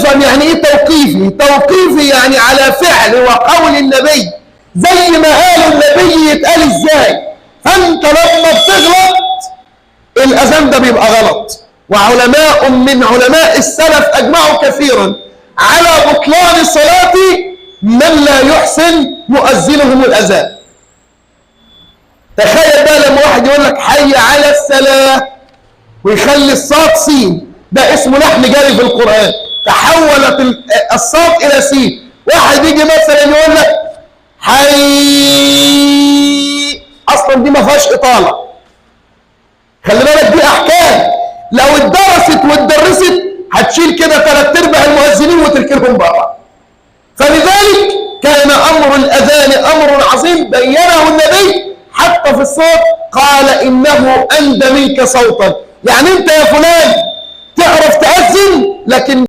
تفهم يعني ايه توقيفي؟ توقيفي يعني على فعل وقول النبي، زي ما قال النبي يتقال ازاي. فانت لما بتغلط الاذان ده بيبقى غلط. وعلماء من علماء السلف اجمعوا كثيرا على بطلان صلاة من لا يحسن مؤذنهم الاذان. تخيل بقى لما واحد يقول لك حي على الصلاة ويخلي الصاد سين، ده اسمه لحن جاري في القرآن، تحولت الصاد الى سين. واحد يجي مثلا يقول لك حي، اصلا دي ما فيهاش اطاله. خلي بالك دي احكام لو اتدرست واتدرست هتشيل كده 3/4 المؤذنين وتركنهم بره. فلذلك كان امر الاذان امر عظيم بينه النبي حتى في الصوت، قال انه اندى منك صوتا. يعني انت يا فلان تعرف تأذن، لكن